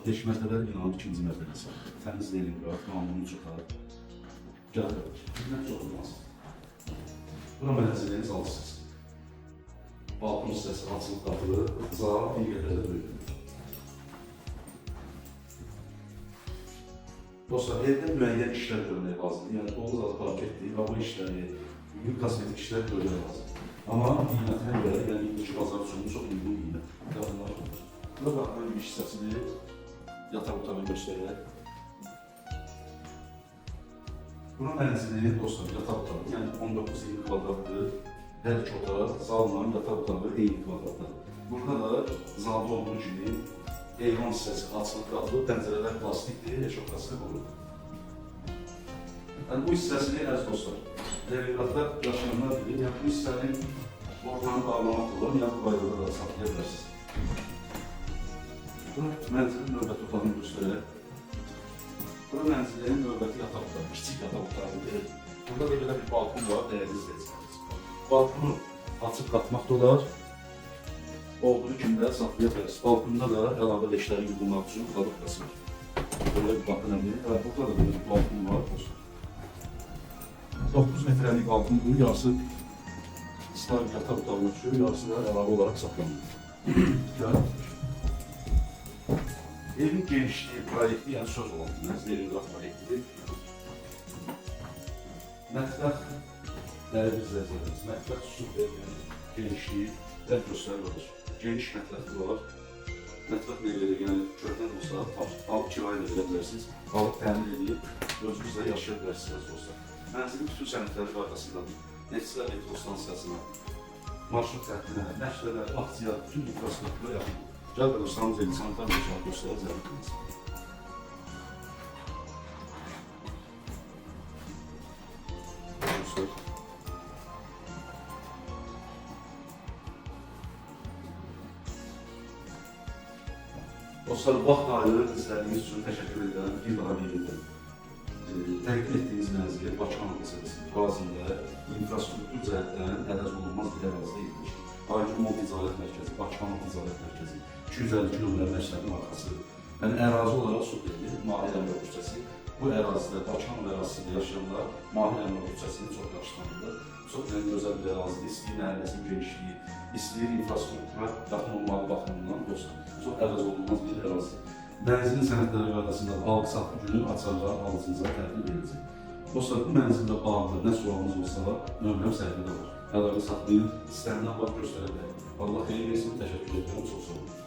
5 mərtəbəli binanın ikinci mərtəbəsi. Təmiz Leningrad, qanuni çoxlar. Gəldik. Xidmət çox olmaz. Bura mənziliniz alsınız. Balkon hissəsi açılıb qapılı, zal bir qədər də böyüdür. Dostlar, evdə müəyyən işlər görmək lazımdır. Yəni, dolu zat park etdiyi, hava işləri, büyük kosmetik işlər görmək lazım. Amma qiymətinə görə, yəni, indiki bazar üçün çox uygun qiymət. Qadınlar olur. Bura baxılan bir hissəsini yataq otağı göstərək. Bura mənzili, dostlar, yataq otağı, yəni 19-20 kvadratdır. Hər iki otaq, zalla yataq otağı eyni kvadratdır. Burada da zalda olduğu kimi eyvan hissəsi açılıb qalıb, pəncərələr plastikdir, eşofrasını qurur. Yəni, bu hissəsini, əziz dostlar, Leninqradda yaşayanlar bilir, yəni bu hissənin ortanı bağlamaq olur, yəni bu qaydada da saxlaya bilərsiniz. Bura mənzilin növbəti otağını göstərək. Bura mənzilin növbəti yataq otağı, kiçik yataq otağıdır. Burada da belə bir balkon var, dəyərli izləyicilərimiz. Balkonu açıb qatmaq da olar, olduğu kimi də saxlaya bilərsiniz. Balkonda da əlavə leşləri yığılmaq üçün qadaqdası var. Böyle bir bakın əmri. Burada da böyle bir balkon var. 9 metrelik balkondur. Yarısı ıslah yataq otağına düşüyor, yarısı da əlavə olaraq saxlanılır. Evin genişliği, proyekti, yəni söz olan Leningrad proyektidir. Mətbəx dəyərli izləyicilərimiz, mətbəx super, yəni genişliyi də göstərilir. Geniş mətbəxi var. Mətbəx meyvələri, yəni kördən olsa, alıb kirayə edə bilərsiniz. Alıb təmin edib, özünüzlə yaşaya bilərsiniz dostlar. Mənzilin bütün sənədləri qaydasındadır. Neçələr elektrostansiyasına, marşrut xəttinə, nəşrələr, aksiya, bütün infrastruktura yaxındır. Gəl belə dostlarımız elin sanitar məşəlat dostlara zərb ediniz. Dostlar, vaxt ayırıb izlədiyiniz üçün təşəkkür edirəm. Bir daha verildim. Təqdim etdiyiniz mənzili Bakıxanov məsələsi bazında infrastruktur cəhətdən ədəz olunmaz bir ərazidə edilir. Aydın Mobil İcazət Mərkəzi, Bakıxanov İcazət Mərkəzi, 250 nömrəli məktəbin arxası. Yəni, ərazi olaraq su edilir, Mahir Əmrə küçəsi. Bu ərazidə, Bakıxanov ərazisində yaşayanlar Mahir Əmrə küçəsini çox yaxşı tanıdır. Çox gözəl bir ərazidir, istəyir məhəlləsinin genişliyi, istəyir infrastruktura yaxın olmalı baxımından dostlar. Çox ədəz olunmaz bir ərazi. Mənzilin sənədləri qaydasında alqı-satqı günü açarlar alıcınıza təhvil ediləcək. Dostlar, bu mənzillə bağlı nə sualınız olsa, nömrəm səhifədə var. Əlaqə saxlayın, istənilən vaxt göstərə bilərik. Allah xeyir versin, təşəkkür edirəm, çox sağ olun.